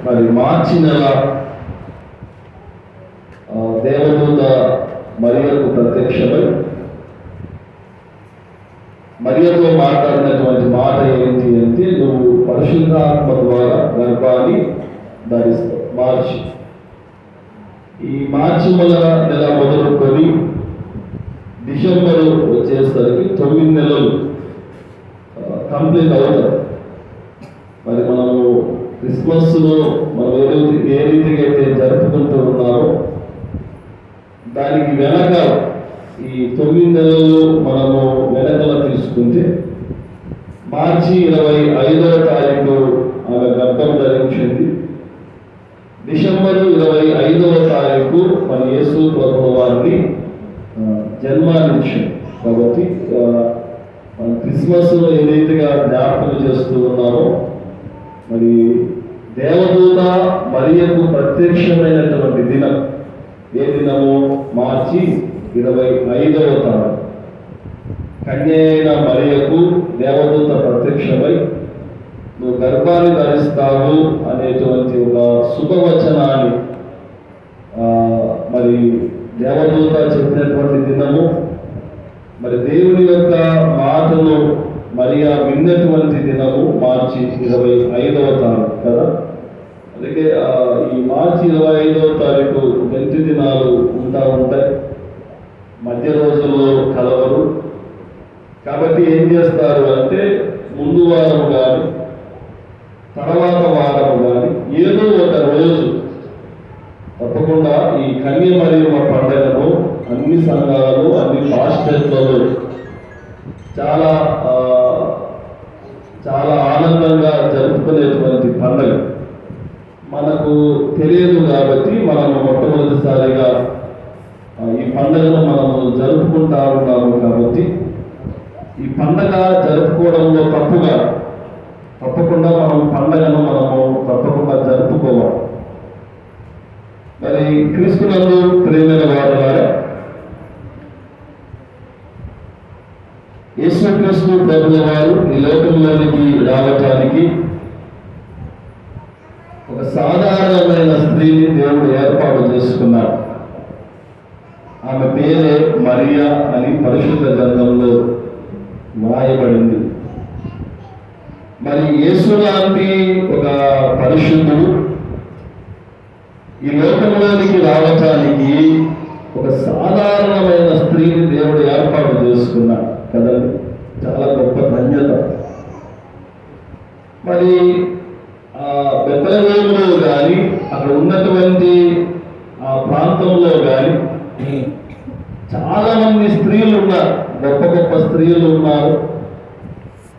మరి మార్చి నెల దేవదూత మరియకు ప్రత్యక్షమై మరియతో మాట్లాడినటువంటి మాట ఏంటి అంటే, నువ్వు పరిశుద్ధాత్మ ద్వారా గర్భాన్ని ధరిస్తావు. ఈ మార్చి నెల మొదలుకొని డిసెంబరు వచ్చేసరికి 9 నెలలు కంప్లీట్ అవుతాయి. మరి మనము క్రిస్మస్లో మనం ఏ రీతిగా అయితే జరుపుకుంటూ ఉన్నారో దానికి వెనక ఈ 9 నెలలు మనము వెనకల తీసుకుంటే మార్చి 25వ తారీఖు ఆమె గర్భం ధరించింది. డిసెంబర్ 25వ తారీఖు మన యేసు ప్రభువు వారిని జన్మానించింది. కాబట్టి మన క్రిస్మస్లో ఏ రీతిగా జ్ఞాపకం చేస్తూ ఉన్నారో, మరి దేవదూత మరియకు ప్రత్యక్షమైనటువంటి దినం ఏ దినము? మార్చి 25వ తారీఖు. కన్య అయిన మరియకు దేవదూత ప్రత్యక్షమై నువ్వు గర్భాన్ని ధరిస్తావు అనేటువంటి ఒక శుభవచనాన్ని మరి దేవదూత చెప్పినటువంటి దినము. మరి దేవుని యొక్క మాటను మరియా విన్నటువంటి దినము మార్చి 25వ తారీఖు కదా. అందుకే ఈ మార్చి 25వ తారీఖు 2 దినాలు ఉంటాయి. మధ్య రోజుల్లో కలవరు. కాబట్టి ఏం చేస్తారు అంటే, ముందు వారము కానీ తర్వాత వారము కానీ ఏదో ఒక రోజు తప్పకుండా ఈ కన్య మరియమ్మ పండుగను అన్ని సంఘాలు, అన్ని పాస్టర్లలో చాలా చాలా ఆనందంగా జరుపుకునేటువంటి పండుగ. మనకు తెలియదు కాబట్టి మనము మొట్టమొదటిసారిగా ఈ పండుగను మనము జరుపుకుంటా ఉన్నాము. కాబట్టి ఈ పండుగ జరుపుకోవడంలో తప్పకుండా మనం పండుగను తప్పకుండా జరుపుకోవాలి. మరి క్రీస్తునందు ప్రియమైన వారులారా, యేసుక్రీస్తు ప్రభువు వారు ఈ లోకంలోనికి రావటానికి ఒక సాధారణమైన స్త్రీని దేవుడు ఏర్పాటు చేసుకున్నాడు. ఆమె పేరే మరియా అని పరిశుద్ధ గ్రంథంలో వ్రాయబడింది. మరి యేసు లాంటి ఒక పరిశుద్ధుడు ఈ లోకంలోనికి రావటానికి ఒక సాధారణమైన స్త్రీని దేవుడు ఏర్పాటు చేసుకున్నాడు కదండి. చాలా గొప్ప ధన్యత. మరి బెత్లెహేములో కానీ అక్కడ ఉన్నటువంటి ఆ ప్రాంతంలో కానీ చాలా మంది స్త్రీలు ఉన్నారు, గొప్ప స్త్రీలు ఉన్నారు.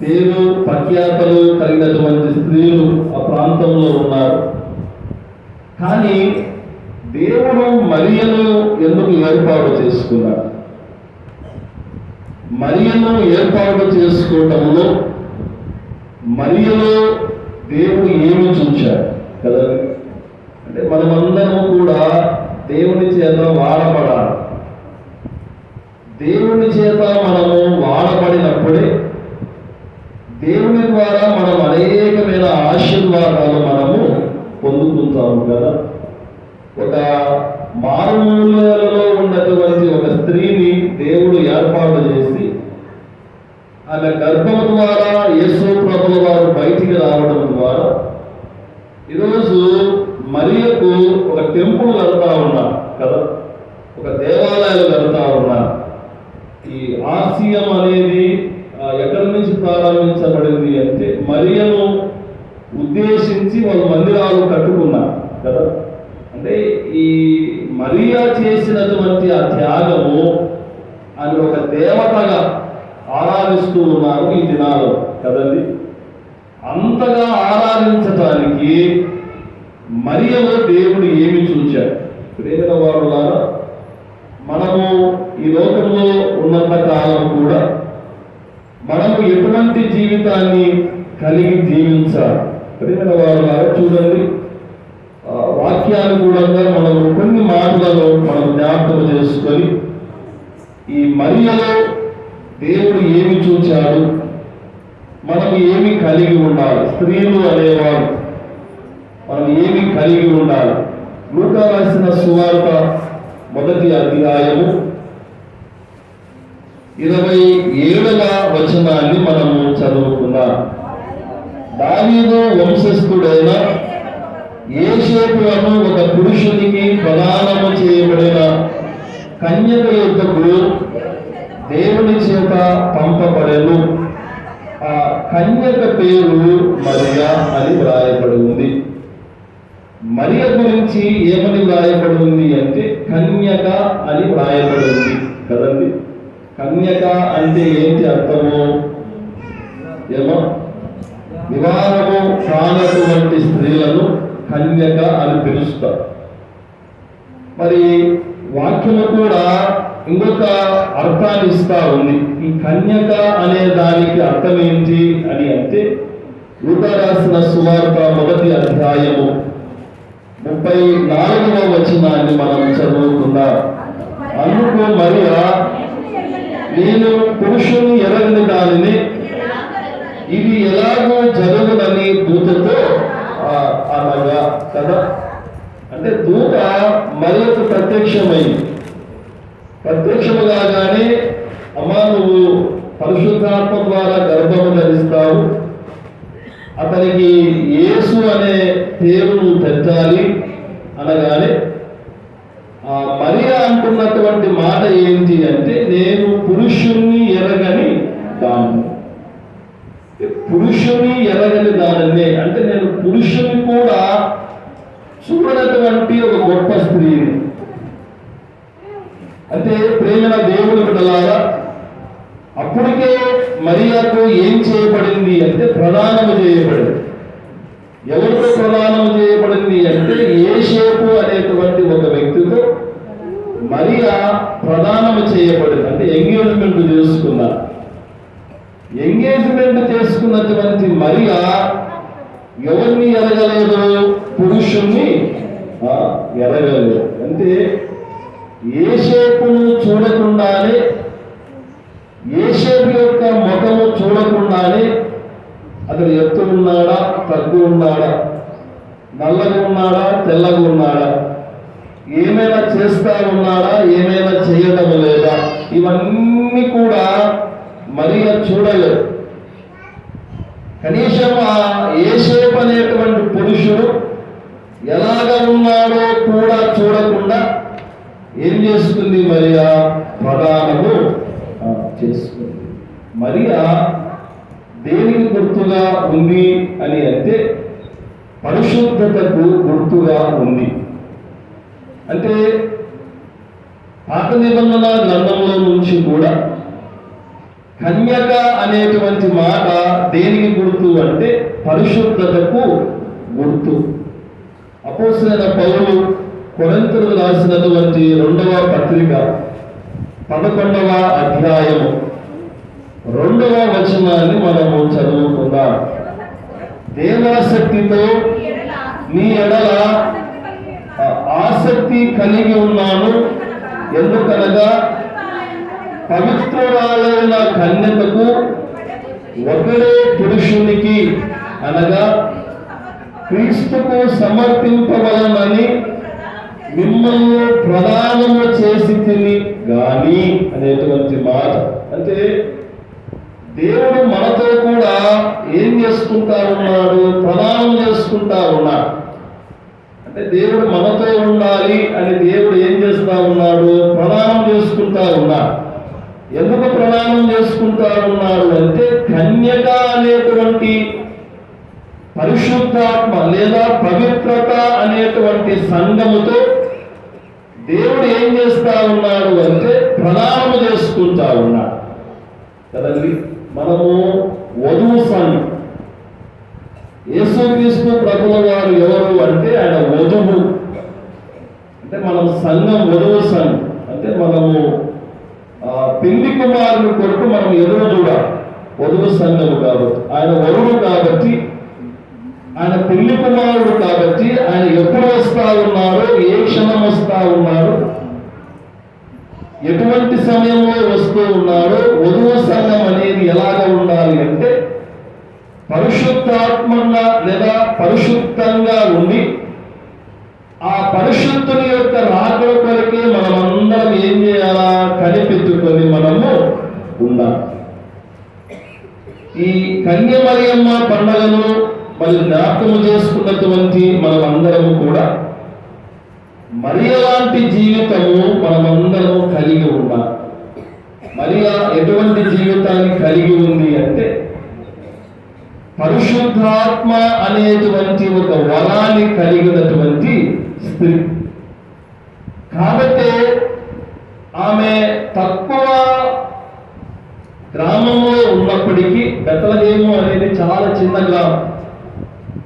పేరు ప్రఖ్యాతలు కలిగినటువంటి స్త్రీలు ఆ ప్రాంతంలో ఉన్నారు. కానీ దేవుడు మరియను ఎందుకు ఏర్పాటు చేసుకున్నాడు? మరియను ఏర్పాటు చేసుకోవటంలో మరియలో దేవుడు ఏమి చూశాడు కదా. అంటే మనమందరము కూడా దేవుని చేత వాడబడాలి. దేవుని చేత మనము వాడబడినప్పుడే దేవుని ద్వారా మనం అనేకమైన ఆశీర్వాదాలు మనము పొందుకుంటాము కదా. ఒక మారుమూలలో ఉన్నటువంటి ఒక స్త్రీని దేవుడు ఏర్పాటు చేసి ఆమె గర్భం ద్వారా యేసు ప్రభువు వారు బయటికి రావడం ద్వారా ఈరోజు మరియకు ఒక టెంపుల్ కడతా ఉన్నారు కదా, ఒక దేవాలయాలు కడతా ఉన్నారు. ఈ ఆసియం అనేది ఎక్కడి నుంచి ప్రారంభించబడింది అంటే, మరియను ఉద్దేశించి వాళ్ళు మందిరాలు కట్టుకున్నారు కదా. అంటే ఈ మరియా చేసినటువంటి ఆ త్యాగము అని ఒక దేవతగా ఆరాధిస్తూ ఉన్నారు ఈ దినాలు కదండి. అంతగా ఆరాధించటానికి మరియలో దేవుడు ఏమి చూచాడు? ప్రేమ వారులారా, మనము ఈ లోకంలో ఉన్నంత కాలం కూడా మనము ఎటువంటి జీవితాన్ని కలిగి జీవించాలి? ప్రేమ వారులారా, చూడండి, వాక్యానుకూలంగా మనము కొన్ని మాటలలో మనం జ్ఞాపకం చేసుకొని ఈ మరియలో దేవుడు ఏమి చూచాడు, మనము ఏమి కలిగి ఉండాలి. స్త్రీలు అనేవారు మనం ఏమి కలిగి ఉండాలి? లూకా రాసిన సువార్త 1వ అధ్యాయము 27వ వచనాన్ని మనము చదువుకుందాం. దావీదు వంశస్థుడైన యోసేపు అను ఒక పురుషునికి ప్రదానము చేయబడిన కన్యక యొద్దకు దేవుని చేత పంపబడెను. ఆ కన్యక పేరు మరియా అని వ్రాయబడి ఉంది. మరియ గురించి ఏమని వ్రాయబడి ఉంది అంటే కన్యక అని వ్రాయబడి ఉంది కదండి. కన్యక అంటే ఏంటి అర్థము? ఏమో వివాహము కానటువంటి స్త్రీలను కన్యక అని పిలుస్తారు. మరి వాక్యము కూడా ఇంకొక అర్థాన్ని ఇస్తా ఉంది. ఈ కన్యక అనే దానికి అర్థం ఏంటి అని అంటే లూకా రాసిన సువార్త 1వ అధ్యాయము 34వ వచనాన్ని మనం చదువుకుందాం. అందుకు మరియా, నేను పురుషుని ఎరగని దానిని ఇది ఎలాగో జరుగునని దూతతో అనగా కదా. అంటే దూత మరియకు ప్రత్యక్షము కాగానే అమ్మా నువ్వు పరిశుద్ధాత్మ ద్వారా గర్భము ధరిస్తావు, అతనికి యేసు అనే పేరును పెట్టాలి అనగానే మరియా అంటున్నటువంటి మాట ఏంటి అంటే నేను పురుషుణ్ణి ఎరగని దానినే అంటే నేను పురుషుని కూడా చూడనటువంటి ఒక గొప్ప స్త్రీని. అంటే ప్రేమ దేవుని బిడ్డలారా, అప్పటికే మరియాకు ఏం చేయబడింది అంటే ప్రదానము చేయబడింది. ఎవరితో ప్రదానం చేయబడింది అంటే యోసేపు అనేటువంటి ఒక వ్యక్తితో మరియా ప్రదానము చేయబడింది. అంటే ఎంగేజ్మెంట్ చేసుకున్నారు. ఎంగేజ్మెంట్ చేసుకున్నటువంటి మరియా ఎవరిని ఎరగలేదు? పురుషుణ్ణి ఎరగలేదు. అంటే యోసేపును చూడకుండానే, యోసేపు యొక్క ముఖము చూడకుండానే అతడు ఎత్తు ఉన్నాడా, తగ్గు ఉన్నాడా, నల్లగా ఉన్నాడా, తెల్లగా ఉన్నాడా, ఏమైనా చేస్తా ఉన్నాడా, ఏమైనా చేయడం లేదా, ఇవన్నీ కూడా మరియా చూడలేదు. కనీసం ఆ యోసేపు అనేటువంటి పురుషుడు ఎలాగ ఉన్నాడో కూడా చూడకుండా ఏం చేస్తుంది మరియా? ప్రదానము చేసుకుంది. మరియా దేనికి గుర్తుగా ఉంది అని అంటే పరిశుద్ధతకు గుర్తుగా ఉంది. అంటే పాత నిబంధన గ్రంథంలో నుంచి కూడా కన్యక అనేటువంటి మాట దేనికి గుర్తు అంటే పరిశుద్ధతకు గుర్తు. అపోస్తలుడైన పౌలు కొరింథీయులకు రాసినటువంటి 2వ పత్రిక 11వ అధ్యాయము 2వ వచనాన్ని మనము చదువుకుందాం. దేవాసక్తితో నీ ఎడల ఆసక్తి కలిగి ఉన్నాను, ఎందుకనగా పవిత్రురాలైన కన్యకకు ఒకడే పురుషునికి అనగా క్రీస్తుకు సమర్పింపవలనని మిమ్మల్ని ప్రదానము చేసి తిని గాని అనేటువంటి మాట. అంటే దేవుడు మనతో కూడా ఏం చేసుకుంటా ఉన్నాడు? ప్రదానం చేసుకుంటా ఉన్నాడు. అంటే దేవుడు మనతో ఉండాలి అని దేవుడు ఏం చేస్తా ఉన్నాడు? ప్రదానం చేసుకుంటా ఉన్నాడు. ఎందుకు ప్రదానం చేసుకుంటా ఉన్నాడు అంటే కన్యక అనేటువంటి పరిశుద్ధాత్మ లేదా పవిత్రత అనేటువంటి సంఘముతో దేవుడు ఏం చేస్తా ఉన్నాడు అంటే ప్రదానము చేసుకుంటా ఉన్నాడు కదండి. మనము వధువు సంఘం. యేసుక్రీస్తు ప్రభుల వారు ఎవరు అంటే ఆయన వధువు. అంటే మనం సంఘం వధువు సంఘం. అంటే మనము పెళ్లి కుమారుని కొరకు మనం ఎదురు చూడాలి. వధువు సంఘము కాబట్టి ఆయన వరుడు కాబట్టి, ఆయన పెళ్లి కుమారుడు కాబట్టి ఆయన ఎప్పుడు వస్తా ఉన్నారు, ఏ క్షణం వస్తా ఉన్నారు, ఎటువంటి సమయంలో వస్తూ ఉన్నారు. వధువు సంఘం అనేది ఎలాగ ఉండాలి అంటే పరిశుద్ధాత్మంగా లేదా పరిశుద్ధంగా ఉండి కన్యమరియమ్మ పండుగను మరి జ్ఞాపకము చేసుకున్నటువంటి మనమందరము కూడా మరియ లాంటి జీవితము మనమందరము కలిగి ఉన్నాం. మరియ ఎటువంటి జీవితాన్ని కలిగి ఉంది అంటే పరిశుద్ధాత్మ అనేటువంటి ఒక వరాన్ని కలిగినటువంటి స్త్రీ. కాబట్టి ఆమె తక్కువ గ్రామంలో ఉన్నప్పటికీ, బెత్లెహేము అనేది చాలా చిన్న గ్రామం,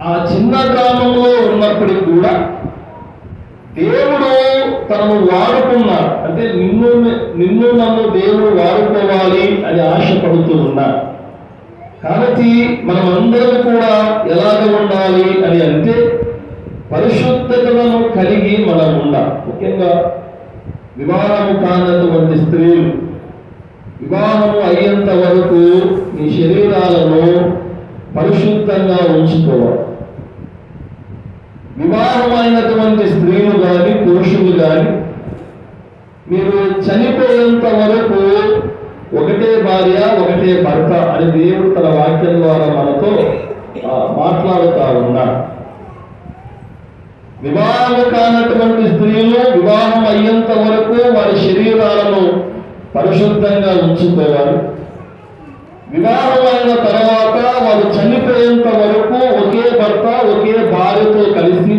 ఆ చిన్న గ్రామంలో ఉన్నప్పటికీ కూడా దేవుడు తనను వాడుకున్నాడు. అంటే నిన్ను నన్ను దేవుడు వాడుకోవాలి అని ఆశపడుతూ ఉన్నాడు. కాబట్టి మనం అందరం కూడా ఎలాగ ఉండాలి అని అంటే పరిశుద్ధతలను కలిగి మనం ఉండాలి. ముఖ్యంగా వివాహము కానటువంటి స్త్రీలు వివాహము అయ్యేంత వరకు మీ శరీరాలను పరిశుద్ధంగా ఉంచుకోవాలి. వివాహమైనటువంటి స్త్రీలు కానీ పురుషులు కానీ మీరు చనిపోయేంత వరకు ఒకటే భార్య ఒకటే భర్త అని దేవుడు తన వాక్యం ద్వారా మనతో మాట్లాడుతూ ఉన్నాడు. వివాహం కానటువంటి స్త్రీలు వివాహం అయ్యేంత వరకు వారి శరీరాలను పరిశుద్ధంగా ఉంచుకోవాలి. వివాహం అయిన తర్వాత వారు చనిపోయేంత వరకు ఒకే భర్త ఒకే భార్యతో కలిసి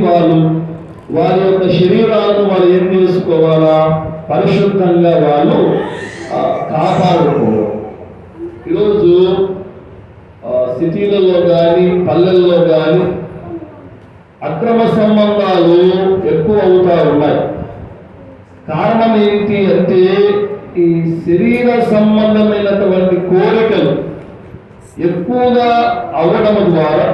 వారి యొక్క శరీరాలను వారు ఏం చేసుకోవాలా, పరిశుద్ధంగా వాళ్ళు కాపాడుకోవాలి. ఈరోజు సిటీలలో కానీ పల్లెల్లో కానీ అక్రమ సంబంధాలు ఎక్కువ అవుతా ఉన్నాయి. కారణం ఏంటి అంటే ఈ శరీర సంబంధమైనటువంటి కోరికలు ఎక్కువగా అవ్వడం ద్వారా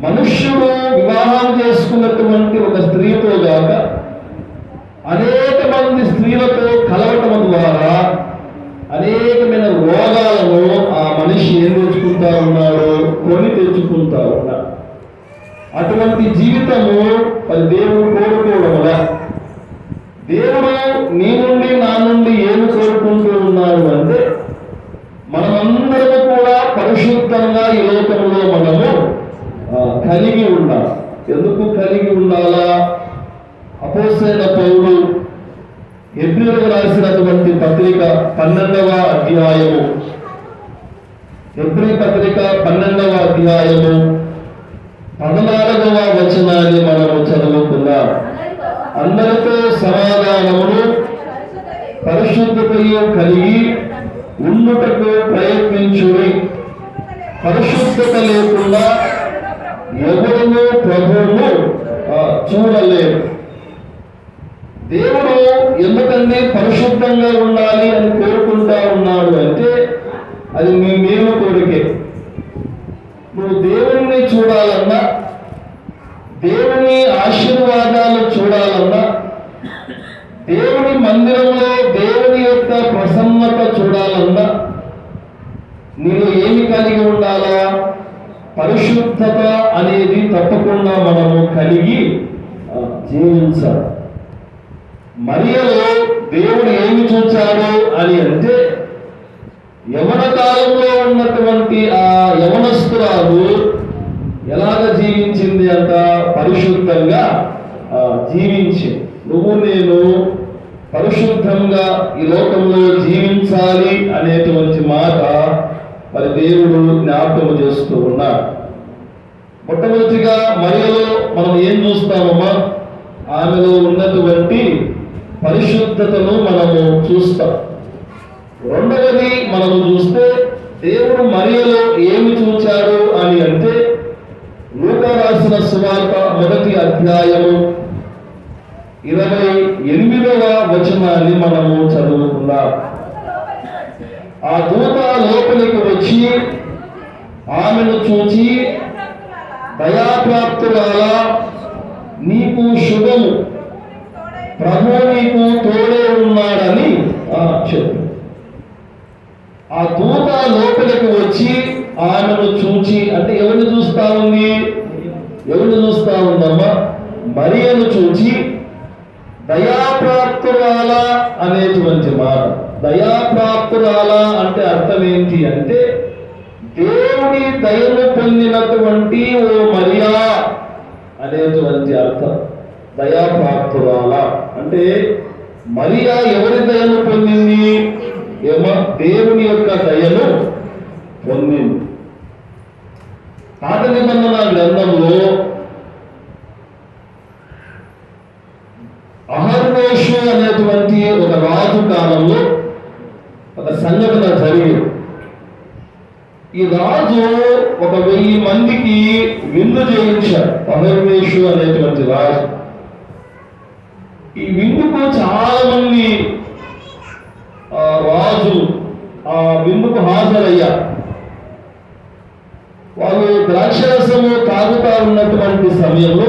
మనుష్యుడు వివాహం చేసుకున్నటువంటి ఒక స్త్రీతో గాక అనేక మంది స్త్రీలతో కలవటం ద్వారా అనేకమైన రోగాలను ఆ మనిషి ఏం తెచ్చుకుంటా ఉన్నాడు, కొని తెచ్చుకుంటా ఉన్నాడు. అటువంటి జీవితము మరి దేవుడు కోరుకోవడం వల్ల దేవుడు నీ నుండి నా నుండి ఏమి కోరుకుంటూ ఉన్నాడు అంటే మనమందరము కూడా పరిశుద్ధంగా ఈ లోకంలో మనము కలిగి ఉండాలి. ఎందుకు కలిగి ఉండాలా? అపోస్తలుడైన పౌలు హెబ్రీయులకు రాసినటువంటి పత్రిక 12వ అధ్యాయము, హెబ్రీ పత్రిక 12వ అధ్యాయము 14వ వచనాన్ని మనము చదువుకుందాం. అందరితో సమాధానమును పరిశుద్ధతయు కలిగి ఉండుటకు ప్రయత్నించుడి. పరిశుద్ధత లేకుండా ఎవరును ప్రభువును చూడలేరు. దేవుడు ఎందుకంటే పరిశుద్ధంగా ఉండాలి అని కోరుకుంటా ఉన్నాడు అంటే అది మీ మేలు కోరికే. నువ్వు దేవుణ్ణి చూడాలన్నా, దేవుని ఆశీర్వాదాలు చూడాలన్నా, దేవుని మందిరంలో దేవుని యొక్క ప్రసన్నత చూడాలన్నా నీవు ఏమి కలిగి ఉండాలా? పరిశుద్ధత అనేది తప్పకుండా మనము కలిగి జీవించాలి. మరియలో దేవుడు ఏమి చూచాడు అని అంటే యవన కాలంలో ఉన్నటువంటి ఆ యవనస్తురాలు ఎలాగ జీవించింది అంట? పరిశుద్ధంగా జీవించి నువ్వు నేను పరిశుద్ధంగా ఈ లోకంలో జీవించాలి అనేటువంటి మాట మరి దేవుడు జ్ఞాపకం చేస్తూ ఉన్నాడు. మొట్టమొదటిగా మరియలో మనం ఏం చూస్తామమ్మా? ఆమెలో ఉన్నటువంటి పరిశుద్ధతను మనము చూస్తాం. రెండవది మనము చూస్తే దేవుడు మరియలో ఏమి చూచాడు అని అంటే లూకా రాసిన సువార్త 1వ అధ్యాయము 28వ వచనాన్ని మనము చదువుకుందాం. ఆ దూత లోపలికి వచ్చి ఆమెను చూచి, దయాప్రాప్తురాలా, నీకు శుభము, ప్రభు నీకు తోడే ఉన్నాడని చెప్పు. ఆ దూత లోపలికి వచ్చి ఆమెను చూచి అంటే ఎవరిని చూస్తా ఉంది? ఎవరిని చూస్తా ఉందమ్మా? మరియను చూచి దయాప్రాప్తురాల అనేటువంటి మాట. దయాప్రాప్తురాల అంటే అర్థం ఏంటి అంటే దేవుని దయను పొందినటువంటి ఓ మరియా అనేటువంటి అర్థం. దయాప్రాప్తురాల అంటే మరియా ఎవరి దయను పొందింది? ఏమో దేవుని యొక్క దయను పొందింది. పాత నిబంధన గ్రంథంలో అహర్వేషు అనేటువంటి ఒక రాజు కాలంలో ఒక సంఘటన జరిగింది. ఈ రాజు 1000 మందికి విందు చేయించాడు. అహర్వేషు అనేటువంటి రాజు. ఈ విందుకు చాలా మంది రాజు ఆ విందుకు హాజరయ్యారు. వాళ్ళు ద్రాక్షరసము తాగుతా ఉన్నటువంటి సమయంలో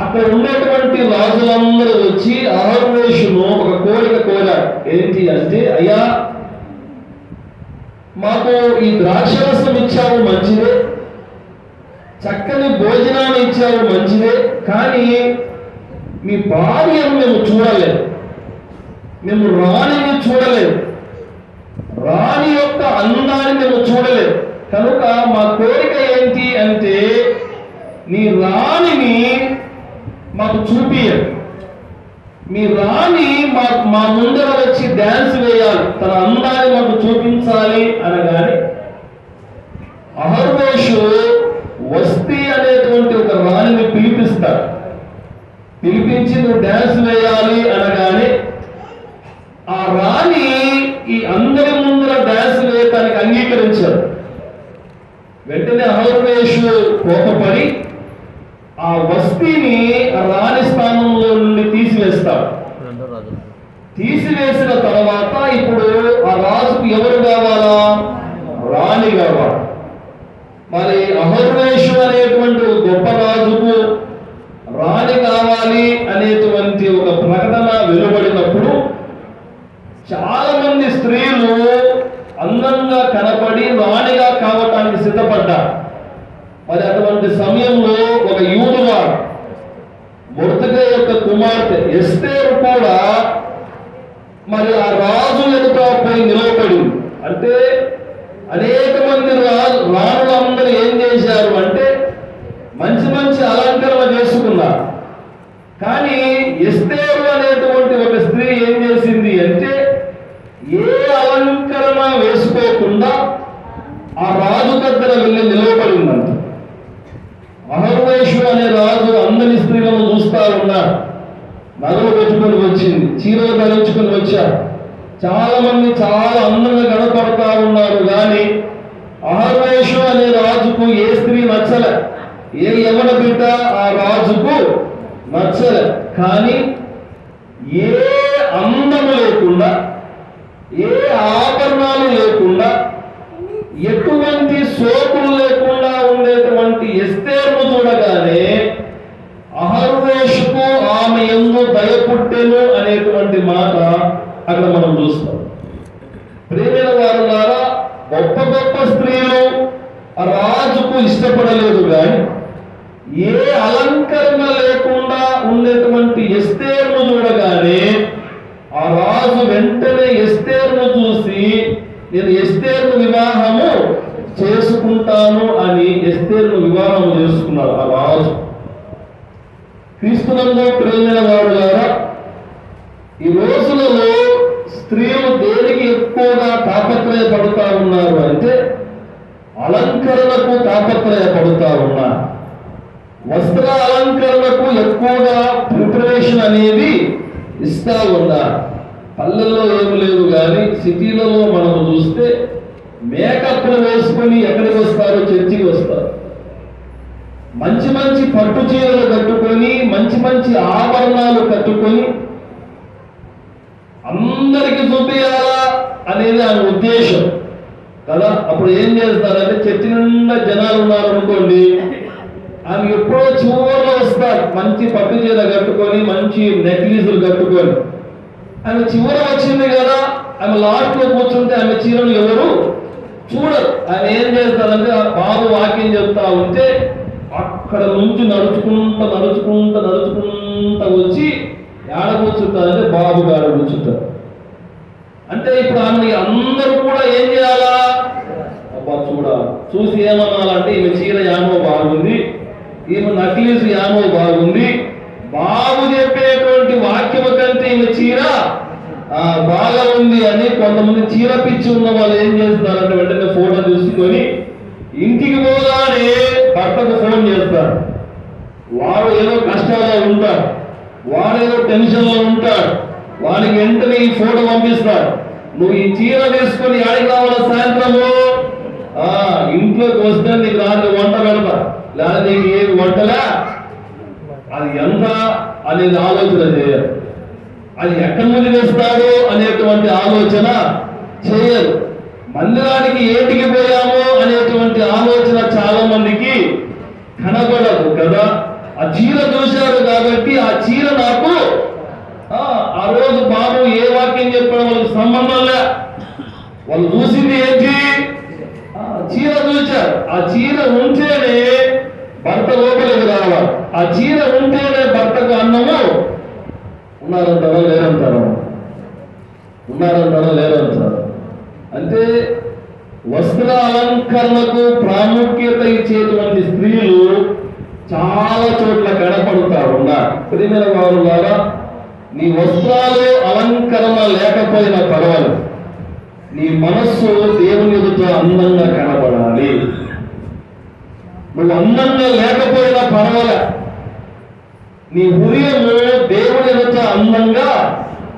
అక్కడ ఉన్నటువంటి రాజులందరూ వచ్చి అహర్వేషును ఒక కోరిక కోరారు. ఏంటి అంటే, అయ్యా మాకు ఈ ద్రాక్షరసం ఇచ్చావు మంచిదే, చక్కని భోజనాన్ని ఇచ్చావు మంచిదే, కానీ మీ భార్యను మేము చూడలేదు, మేము రాణిని చూడలేదు, రాణి యొక్క అందాన్ని మేము చూడలేదు. కనుక మా కోరిక ఏంటి అంటే నీ రాణిని మాకు చూపియండి. మీ రాణి మా ముందర వచ్చి డ్యాన్స్ వేయాలి, తన అందాన్ని మాకు చూపించాలి అనగానే అహర్వేషు వస్తీ అనేటువంటి ఒక రాణిని పిలిపిస్తాడు. పిలిపించి నువ్వు డ్యాన్స్ వేయాలి అనగానే ఆ రాణి ఈ అందరి ముందర డ్యాన్స్ వేయటానికి అంగీకరించాడు. వెంటనే అహర్వేషు కోపపడి ఆ వస్తీని ఆ రాణి స్థానంలో నుండి తీసివేస్తాడు. తీసివేసిన తర్వాత ఇప్పుడు ఆ రాజుకు ఎవరు కావాలా? రాణి కావాలి. మరి అహర్వేషు అనేటువంటి గొప్ప రాజుకు రాణి కావాలి అనేటువంటి ఒక ప్రకటన వెలువడినప్పుడు చాలా మంది స్త్రీలు అందంగా కనపడి రాణిగా కావటానికి సిద్ధపడ్డారు. మరి అటువంటి సమయంలో ఒక యూదువాడు మొర్దెకై యొక్క కుమార్తె ఎస్తేరు కూడా మరి ఆ రాజు ఎదుట పోయి నిలవబడింది. అంటే అనేక మంది రాణులందరూ ఏం చేశారు అంటే మంచి మంచి అలంకరణ చేసుకున్నారు. కానీ ఎస్తేరు అనేటువంటి ఒక స్త్రీ ఏం చేసింది అంటే ఏ అలంకరణ వేసుకోకుండా ఆ రాజు దగ్గర వెళ్ళి నిలవబడిందంట. అహర్వేషు అనే రాజు అందరి స్త్రీలను చూస్తా ఉన్నారు. నగలు పెట్టుకొని వచ్చింది, చీరలు ధరించుకొని వచ్చారు. చాలా మంది చాలా అందంగా కనపడతా ఉన్నారు. కానీ అహర్వేషు అనే రాజుకు ఏ స్త్రీ నచ్చలే, ఏ యవన బిడ్డ ఆ రాజుకు నచ్చలే. కానీ ఏ అందము లేకుండా, ఏ ఆభరణాలు లేకుండా, ఎటువంటి సోకులు లేకుండా ఉండేటువంటి ఎస్తేరును చూడగానే అహర్వేషుకు ఆమె యందు దయ పుట్టెను అనేటువంటి మాట అక్కడ మనం చూస్తాం. ప్రేమైన వారులారా, గొప్ప గొప్ప స్త్రీలు ఆ రాజుకు ఇష్టపడలేదు. కానీ ఏ అలంకరణ లేకుండా ఉండేటువంటి ఎస్తేరును చూడగానే ఆ రాజు వెంటనే ఎస్తేరును చూసి నేను ఎస్తేరును వివాహము చేసుకుంటాను అని ఎస్తేరును వివాహం చేసుకున్నాడు ఆ రాజు. క్రీస్తునందు ప్రేమైన వారులారా, ఈ రోజులలో స్త్రీలు దేనికి ఎక్కువగా తాపత్రయపడుతూ ఉన్నారు అంటే అలంకరణకు తాపత్రయపడుతూ ఉన్నారు. వస్త్ర అలంకరణకు ఎక్కువగా ప్రిపరేషన్ అనేది ఇస్తా ఉన్నారు. పల్లెల్లో ఏమి లేదు, కానీ సిటీలలో మనం చూస్తే మేకప్లు వేసుకొని ఎక్కడికి వస్తారు? చర్చికి వస్తారు. మంచి మంచి పట్టు చీరలు కట్టుకొని, మంచి మంచి ఆభరణాలు కట్టుకొని అందరికి చూపించాలా అనేది ఆమె ఉద్దేశం కదా. అప్పుడు ఏం చేస్తారంటే చర్చి నిండా జనాలు ఉన్నారు అనుకోండి, ఆమె ఎప్పుడో చివరిలో వస్తారు మంచి పట్టు చీర కట్టుకొని, మంచి నెక్లెస్లు కట్టుకొని. ఆమె చివర వచ్చింది కదా, ఆమె లాస్ట్లో కూర్చుంటే ఆమె చీరను ఎవరు చూడరు. ఆమె ఏం చేస్తారంటే ఆ బాబు వాక్యం చెప్తా ఉంటే అక్కడ నుంచి నడుచుకుంటా వచ్చి ఏడ కూర్చుంటారంటే బాబు గారు కూర్చుంటారు. అంటే ఇప్పుడు ఆమె అందరూ కూడా ఏం చేయాలా? అబ్బా చూసి ఏమనాలంటే ఈమె చీర యానో బాగుంది, ఈమె నక్లీస్ యానో బాగుంది, బాబు చెప్పేటువంటి వాక్యము కంటే ఈమె చీర బాగా ఉంది అని కొంతమంది చీర పిచ్చి ఉన్న వాళ్ళు ఏం చేస్తారంటే వెంటనే ఫోటో తీసుకొని ఇంటికి పోగానే భర్తకు ఫోన్ చేస్తారు. వాడు ఏదో కష్టాల్లో ఉంటాడు, వాడేదో టెన్షన్లో ఉంటాడు, వాడికి వెంటనే ఈ ఫోటో పంపిస్తాడు. నువ్వు ఈ చీర తీసుకొని ఆడికి రావాల సాయంత్రము ఇంట్లోకి వస్తే నీకు రాత్రి వంట పెడతా, లేదా నీకు ఏమి వంటలా, అది ఎంత అనేది ఆలోచన చేయరు. అది ఎక్కడి నుంచి తెస్తాడు అనేటువంటి ఆలోచన చేయరు. మందిరానికి ఏటికి పోయామో అనేటువంటి ఆలోచన చాలా మందికి కనబడదు కదా. ఆ చీర చూశారు కాబట్టి ఆ చీర నాకు ఆ రోజు బాబు ఏ వాక్యం చెప్పడం వాళ్ళకి సంబంధం లే, వాళ్ళు చూసింది ఏంటి, చీర చూశారు. ఆ చీర ఉంటేనే భర్త లోపలికి రావాలి, ఆ చీర ఉంటేనే భర్తకు అన్నము. ఉన్నారంటారా లేరంటారా? ఉన్నారంటారా లేరంటారా? అంటే వస్త్ర అలంకరణకు ప్రాముఖ్యత ఇచ్చేటువంటి స్త్రీలు చాలా చోట్ల కనపడుతూ ఉన్నారు. ప్రియమైన వారు ద్వారా నీ వస్త్రాలు అలంకరణ లేకపోయినా పర్వాలేదు, నీ మనస్సు దేవుని ఎదుట అందంగా కనపడాలి. నువ్వు అందంగా లేకపోయినా పర్వాలే, నీ హృదయము దేవుని ఎదుట అందంగా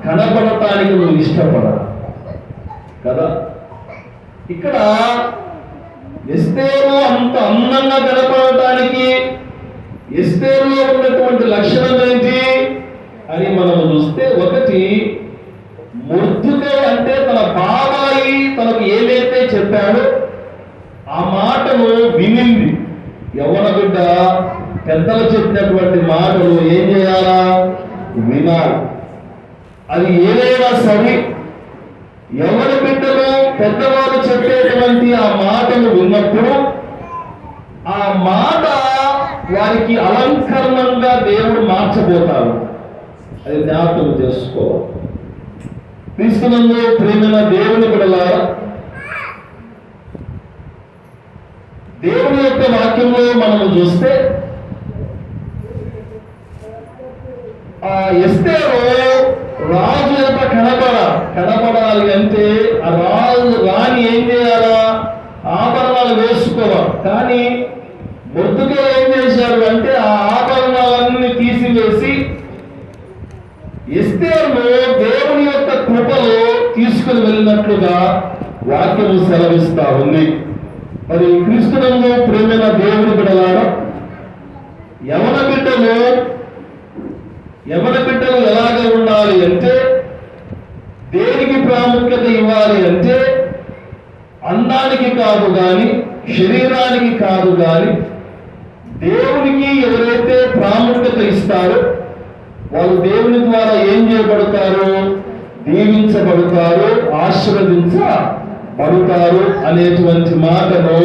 కనపడటానికి నువ్వు ఇష్టపడాలి కదా. ఇక్కడ ఎస్తేరు అంత అందంగా కనపడటానికి ఎస్తేరులో ఉన్నటువంటి లక్షణం ఏంటి అని మనము చూస్తే, ఒకటి మొర్దుకై అంటే తన బాబాయి తనకు ఏదైతే చెప్పాడో ఆ మాటను వినింది. యవ్వన బిడ్డ పెద్దలు చెప్పినటువంటి మాటలు ఏం చేయాలా? వినాలి. అది ఏదైనా సరే ఎవరి బిడ్డలు పెద్దవాళ్ళు చెప్పేటువంటి ఆ మాటను విన్నప్పుడు ఆ మాట వారికి అలంకరణంగా దేవుడు మార్చబోతాడు. అది జ్ఞాపకం చేసుకోవాలి. క్రీస్తునందు ప్రేమైన దేవుని బిడ్డలారా, దేవుని యొక్క వాక్యంలో మనము చూస్తే ఆ ఎస్తేరు రాజు యొక్క కనపడాలి అంటే ఆ రాణి ఏం చేయాలా? ఆభరణాలు వేసుకోవాలి. కానీ మొద్దుగా ఏం చేశారు అంటే ఆ ఆభరణాలన్నీ తీసివేసి ఎస్తేరును దేవుని యొక్క కృపలో తీసుకుని వెళ్ళినట్లుగా వాక్యము సెలవిస్తా ఉంది. మరి క్రీస్తునందు ప్రేమైన దేవుని బిడ్డలారా, యవన బిడ్డలు ఎలాగ ఉండాలి అంటే, దేనికి ప్రాముఖ్యత ఇవ్వాలి అంటే అందానికి కాదు కానీ, శరీరానికి కాదు కానీ, దేవునికి ఎవరైతే ప్రాముఖ్యత ఇస్తారో వాళ్ళు దేవుని ద్వారా ఏం చేయబడతారు? దీవించబడతారు, ఆశీర్వదించబడతారు అనేటువంటి మాటను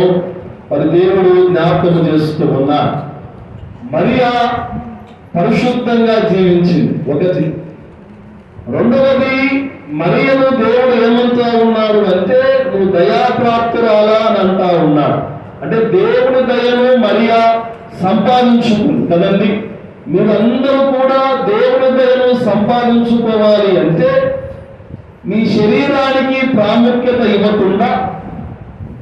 మరి దేవుడు జ్ఞాపకం చేస్తూ ఉన్నారు. మరియా పరిశుద్ధంగా జీవించింది ఒకటి. రెండవది, మరియను దేవుడు ఏమంటా ఉన్నాడు అంటే నువ్వు దయాప్రాప్తురాలా అని అంటా ఉన్నాడు. అంటే దేవుని దయను మరియా సంపాదించుకుంది కదండి. మీరందరూ కూడా దేవుని దయను సంపాదించుకోవాలి అంటే మీ శరీరానికి ప్రాముఖ్యత ఇవ్వకుండా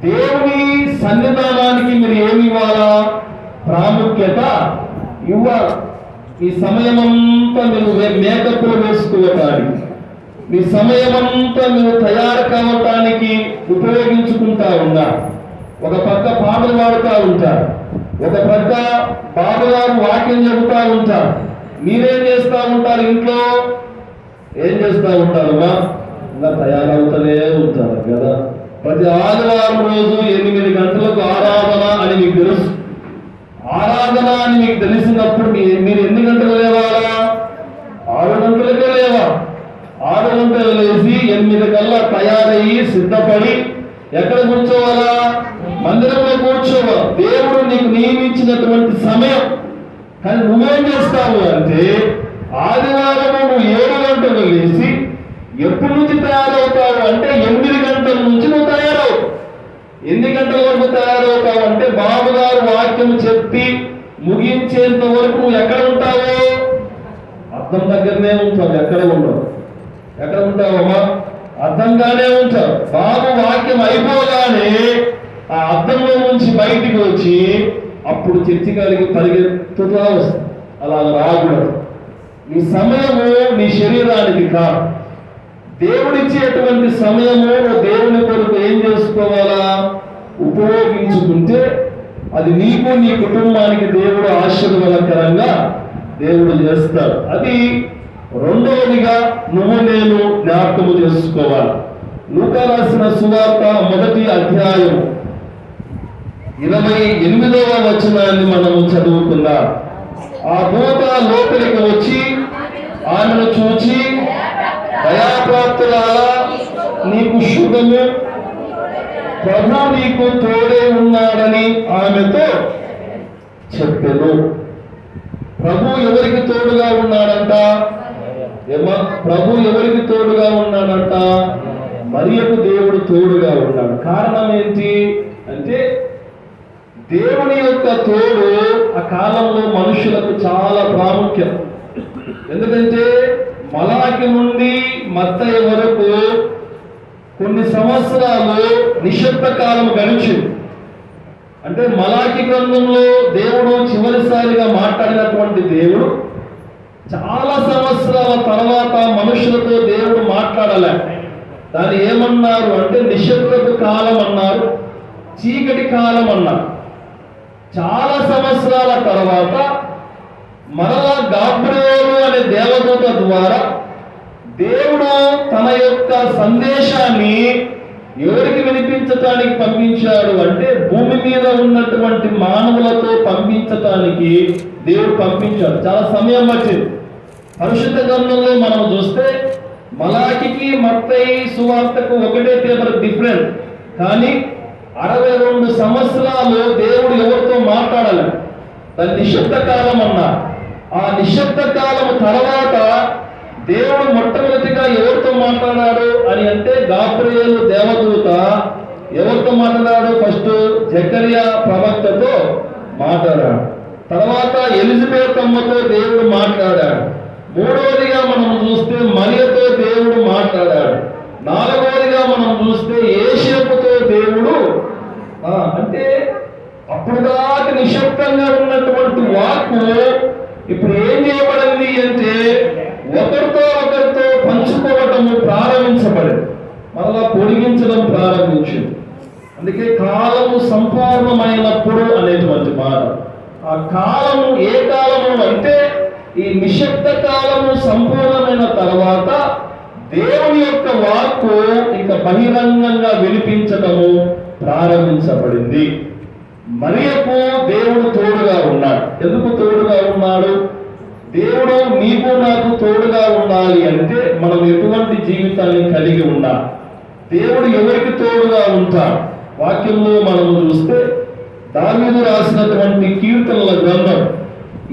దేవుని సన్నిధానానికి మీరు ఏమి ఇవ్వాలా? ప్రాముఖ్యత ఇవ్వాలి. ఈ సమయమంతా మీరు మేకప్లో వేసుకోవటానికి, మీ సమయమంతా మీరు తయారు కావటానికి ఉపయోగించుకుంటా ఉన్నారు. ఒక పక్క పాటలు పాడుతూ ఉంటారు, ఒక పక్క బాబుగారు వాక్యం చెబుతూ ఉంటారు. మీరేం చేస్తూ ఉంటారు? ఇంట్లో ఏం చేస్తూ ఉంటారమ్మా? ఇంకా తయారవుతూనే ఉంటారు కదా. ప్రతి ఆదివారం రోజు 8 గంటలకు ఆరాధన అని మీకు తెలుసు. ఆరాధన అని మీకు తెలిసినప్పుడు మీరు ఎన్ని గంటలు లేవాలా? 6 గంటలకే లేవా? 6 గంటలు లేచి 8 కల్లా తయారయ్యి సిద్ధపడి ఎక్కడ కూర్చోవాలా? మందిరంలో కూర్చోవాలి. దేవుడు నీకు నియమించినటువంటి సమయం. కానీ నువ్వేం చేస్తావు అంటే ఆదివారం నువ్వు 7 గంటలు లేచి ఎప్పటి నుంచి తయారవుతావు అంటే 8 గంటల నుంచి నువ్వు తయారవు. ఎన్ని గంటల వరకు తయారవుతావంటే బాబు గారు వాక్యం చెప్పి ముగించేంత వరకు నువ్వు ఎక్కడ ఉంటావు? అద్దం దగ్గరనే ఉంటావు. ఎక్కడ ఉండవు. ఎక్కడ ఉంటావమ్మా? అద్దంగానే ఉంటావు. బాబు వాక్యం అయిపోగానే ఆ అద్దంలో నుంచి బయటికి వచ్చి అప్పుడు చర్చి గారికి పరిగెత్తుతా వస్తుంది. అలా రాకూడదు. నీ సమయము నీ శరీరానికి కాదు. దేవుడిచ్చేటువంటి సమయము దేవుని కొరకు ఏం చేసుకోవాలా? ఉపయోగించుకుంటే అది నీకు నీ కుటుంబానికి దేవుడు ఆశీర్వాదకరంగా దేవుడు చేస్తాడు. అది రెండవదిగా నువ్వు నేను జ్ఞాపకము చేసుకోవాలి. లూకా రాసిన సువార్త 1వ అధ్యాయం 28వ వచనాన్ని మనము చదువుకుందాం. ఆ దూత లోపలికి వచ్చి ఆమెను చూచి, దయాప్రాప్తులారా, నీకు శుభము, ప్రభు నీకు తోడే ఉన్నాడని ఆమెతో చెప్పెను. ప్రభు ఎవరికి తోడుగా ఉన్నాడంట? ప్రభు ఎవరికి తోడుగా ఉన్నాడంట? మరియకు దేవుడు తోడుగా ఉన్నాడు. కారణం ఏంటి అంటే దేవుని యొక్క తోడు ఆ కాలంలో మనుషులకు చాలా ప్రాముఖ్యం. ఎందుకంటే మలాకి నుండి మత్తయి వరకు కొన్ని సంవత్సరాలు నిశ్శబ్ద కాలం గడిచింది. అంటే మలాకి గ్రంథంలో దేవుడు చివరిసారిగా మాట్లాడినటువంటి దేవుడు చాలా సంవత్సరాల తర్వాత మనుషులతో దేవుడు మాట్లాడలే. దాన్ని ఏమన్నారు అంటే నిశ్శబ్దపు కాలం అన్నారు, చీకటి కాలం అన్నారు. చాలా సంవత్సరాల తర్వాత మరలా గాబ్రియేలు అనే దేవదూత ద్వారా దేవుడు తన యొక్క సందేశాన్ని ఎవరికి వినిపించటానికి పంపించాడు అంటే భూమి మీద ఉన్నటువంటి మానవులతో పంపించటానికి దేవుడు పంపించాడు. చాలా సమయం పట్టింది. పరిశుద్ధ గ్రంథంలో మనం చూస్తే మలాకికి మత్తయి సువార్తకు ఒకటే పేపర్ డిఫరెంట్. కానీ 62 సంవత్సరాలు దేవుడు ఎవరితో మాట్లాడాలి? దాని నిశ్శబ్ద కాలం అన్నారు. ఆ నిశ్శబ్ద కాలం తర్వాత దేవుడు మొట్టమొదటిగా ఎవరితో మాట్లాడాడు అని అంటే గాబ్రియేలు దేవదూత ఎవరితో మాట్లాడాడు? ఫస్ట్ జకరియా ప్రవక్తతో మాట్లాడాడు. తర్వాత ఎలిజబెత్ అమ్మతో దేవుడు మాట్లాడాడు. మూడవదిగా మనం చూస్తే మరియతో దేవుడు మాట్లాడాడు. నాలుగవదిగా మనం చూస్తే యేషేపుతో దేవుడు అంటే అప్పుడు దాకా నిశ్శబ్దంగా ఉన్నటువంటి వాక్కు ఇప్పుడు ఏం చేయబడింది అంటే ఒకరితో పంచుకోవటము ప్రారంభించబడింది. మరలా పొడిగించడం ప్రారంభించింది. అందుకే కాలము సంపూర్ణమైనప్పుడు అనేటువంటి మాట. ఆ కాలము ఏ కాలము అంటే ఈ నిశ్శబ్ద కాలము సంపూర్ణమైన తర్వాత దేవుని యొక్క వాక్కు ఇంకా బహిరంగంగా వినిపించటము ప్రారంభించబడింది. మరియకు దేవుడు తోడుగా ఉన్నాడు. ఎందుకు తోడుగా ఉన్నాడు? దేవుడు నీకు నాకు తోడుగా ఉండాలి అంటే మనం ఎటువంటి జీవితాన్ని కలిగి ఉండాలి. దేవుడు ఎవరికి తోడుగా ఉంటాడు? వాక్యంలో మనం చూస్తే దావీదు రాసినటువంటి కీర్తనల గ్రంథం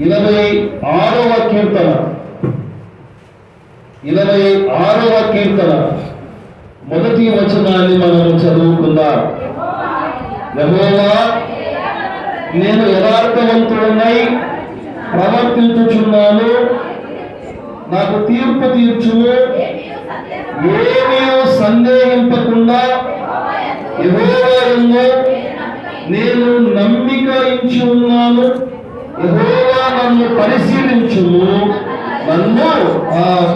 26వ కీర్తన 26వ కీర్తన 1వ వచనాన్ని మనం చదువుకుందాం. యెహోవా, నేను యథార్థవంతుడనై ప్రవర్తించుచున్నాను, నాకు తీర్పు తీర్చుము. ఏమీ సందేహింపకుండా యెహోవా యందు నేను నమ్మిక ఇచ్చి ఉన్నాను. యెహోవా నన్ను పరిశీలించుము, నన్ను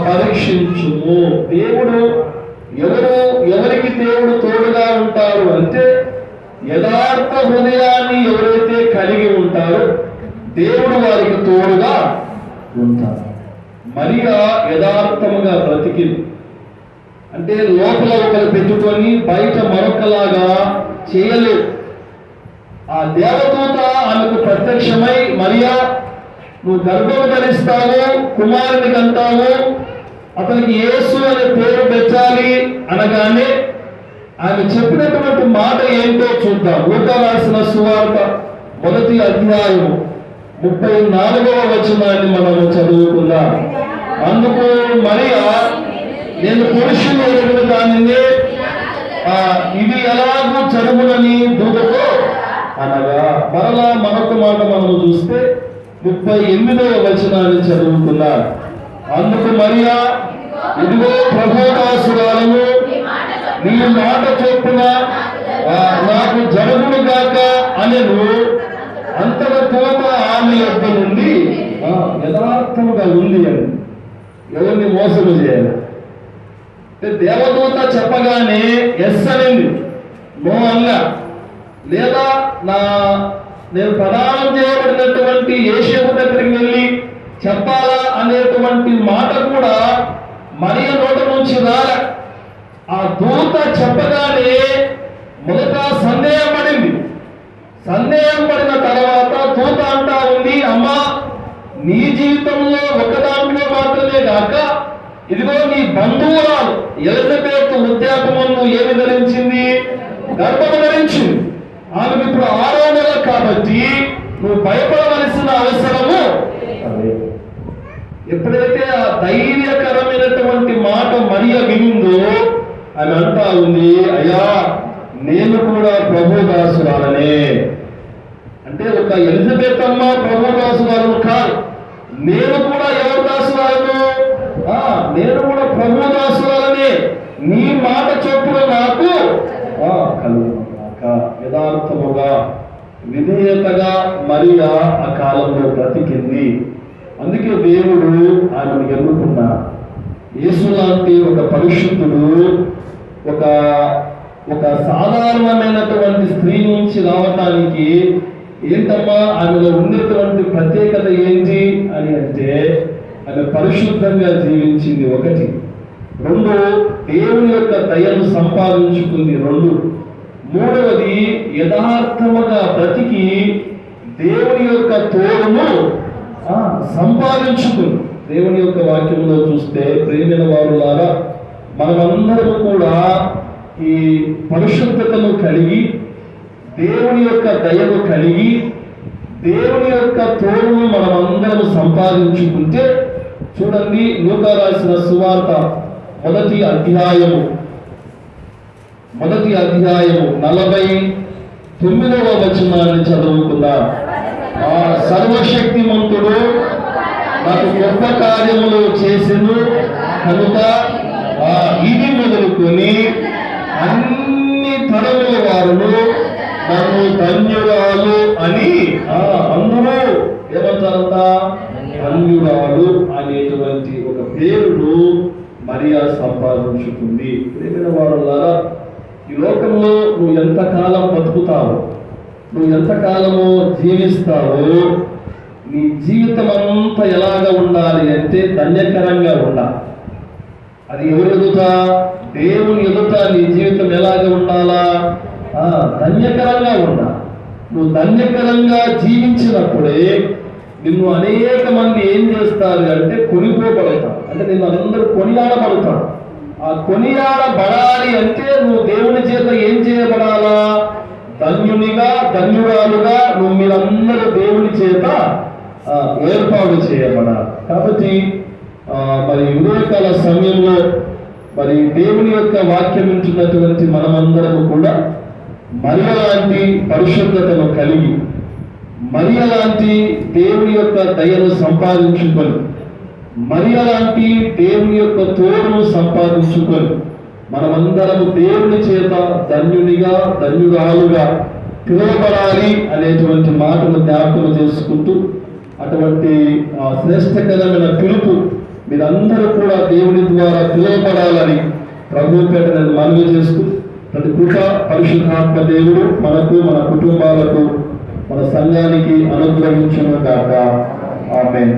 పరీక్షించుము. దేవుడు ఎవరికి దేవుడు తోడుగా ఉంటారు అంటే యథార్థ హృదయాన్ని ఎవరైతే కలిగి ఉంటారో దేవుడు వారికి తోడుగా ఉంటారు. మరియా యథార్థముగా బ్రతికింది. అంటే లోపల ఒకరు పెట్టుకొని బయట మరొకలాగా చేయలేదు. ఆ దేవదూత ఆమెకు ప్రత్యక్షమై, మరియా, నువ్వు గర్భము ధరిస్తావు, కుమారుని కంటావు, అతనికి యేసు అనే పేరు పెట్టాలి అనగానే ఆమె చెప్పినటువంటి మాట ఏంటో చూద్దాం. లూకా రాసిన సువార్త 1వ అధ్యాయం 34వ వచనాన్ని మనము చదువుకుందాం. అందుకు మరియా, నేను పురుషుని ఎరుగని దానిని ఇది ఎలాగూ జరుగునని దూతతో అనగా, మరలా మరొక మాట మనము చూస్తే 38వ వచనాన్ని చదువుకున్నారు. అందుకు మరియా, ఇదిగో ప్రభుదాసురాలను, నీ మాట చొప్పున నాకు జరుగును గాక అనెను. అంతగా దూత ఆమె యొద్ద నుండి యథార్థముగా ఉంది అని. ఎవరిని మోసము చేయాలి? దేవదూత చెప్పగానే ఎస్ అనింది, నో అన్న. లేదా నేను ప్రదానం చేయబడినటువంటి యేషపు దగ్గరికి వెళ్ళి చెప్పాలా అనేటువంటి మాట కూడా మరియ నోట నుంచి రాలే. ఆ దూత చెప్పగానే మొదట సందేహం పడింది. సందేహం పడిన తర్వాత దూత అంటా ఉంది, అమ్మా, నీ జీవితంలో ఒక దాంట్లో మాత్రమే కాక ఇదిగో నీ బంధువురాలు ఎలిజబెత్ వృద్ధాపమందు ఏమి ధరించింది? గర్భము ధరించింది. ఆమెకు ఇప్పుడు 6వ నెల కాబట్టి నువ్వు భయపడవలసిన అవసరము అదే. ఎప్పుడైతే ఆ ధైర్యకరమైనటువంటి మాట మరియ వినిందో ఆమె అంటా ఉంది, అయ్యా, నేను కూడా ప్రభుదాసురాలనే. అంటే ఒక ఎలిజబెత్ అమ్మ ప్రభుదాసురాలను కాదు, నేను కూడా ఎవరు దాసురాలను? నేను కూడా ప్రభుదాసురాలనే. నీ మాట చొప్పున నాకు కలుగుగాక. యథార్థముగా విధేయతగా మరియా ఆ కాలంలో బ్రతికింది. అందుకే దేవుడు ఆమెను ఎన్నుకున్నాడు. యేసు లాంటి ఒక పరిశుద్ధుడు ఒక సాధారణమైనటువంటి స్త్రీ నుంచి రావటానికి ఏంటమ్మా ఆమెలో ఉన్నటువంటి ప్రత్యేకత ఏంటి అని అంటే, ఆమె పరిశుద్ధంగా జీవించింది 1. 2, దేవుని యొక్క దయను సంపాదించుకుంది 2. 3వది, యథార్థముగా బ్రతికి దేవుని యొక్క తోడును సంపాదించుకుంది. దేవుని యొక్క వాక్యంలో చూస్తే, ప్రేమైన వారులారా, మనమందరం కూడా ఈ పరిశుద్ధతను కలిగి, దేవుని యొక్క దయను కలిగి, దేవుని యొక్క తోడును మనమందరం సంపాదించుకుంటే, చూడండి, లూకా రాసిన సువార్త 1వ అధ్యాయము 49వ వచనాన్ని చదువుకుందాం. సర్వశక్తిమంతుడు నాకు గొప్ప కార్యములు చేసెను కనుక ఇది మొదలుకొని అన్ని తరముల వారును నన్ను ధన్యురాలు అని అందరూ ఏమంటారంట? ధన్యురాలు అనేటువంటి ఒక పేరును మరియా సంపాదించుకుంది. ప్రేమైన వారులారా, ఈ లోకంలో నువ్వు ఎంతకాలం బతుకుతావో, నువ్వు ఎంతకాలమో జీవిస్తావో, నీ జీవితం అంతా ఎలాగ ఉండాలి అంటే ధన్యకరంగా ఉండాలి. అది ఎవరి ఎదుట? దేవుని ఎదుట నీ జీవితం ఎలాగ ఉండాలా? ధన్యకరంగా ఉండాలి. నువ్వు ధన్యకరంగా జీవించినప్పుడే నిన్ను అనేక మంది ఏం చేస్తారు అంటే కొనిపోబడతారు. అంటే నిన్ను అందరూ కొనియాడబడతారు. ఆ కొనియాడబడాలి అంటే నువ్వు దేవుని చేత ఏం చేయబడాలా? ధన్యునిగా, ధన్యురాలుగా నువ్వు మీరందరూ దేవుని చేత ఏర్పాటు చేయబడాలి. కాబట్టి మరి ఉదయకాల సమయంలో మరి దేవుని యొక్క వాక్యం వింటున్నటువంటి మనమందరము కూడా మరియ లాంటి పరిశుద్ధతను కలిగి, మరియ లాంటి దేవుని యొక్క దయను సంపాదించుకొని, మరియ లాంటి దేవుని యొక్క తోడును సంపాదించుకొని, మనమందరము దేవుని చేత ధన్యునిగా, ధన్యురాలుగా పిలువబడాలి అనేటువంటి మాటను జ్ఞాపకం చేసుకుంటూ, అటువంటి శ్రేష్టకరమైన పిలుపు మీరందరూ కూడా దేవుని ద్వారా పిలువబడాలని ప్రభు పేట నేను మనవి చేస్తూ, ప్రతి కృప పరిశుద్ధాత్మ దేవుడు మనకు, మన కుటుంబాలకు, మన సంఘానికి అనుగ్రహించును గాక. ఆమేన్.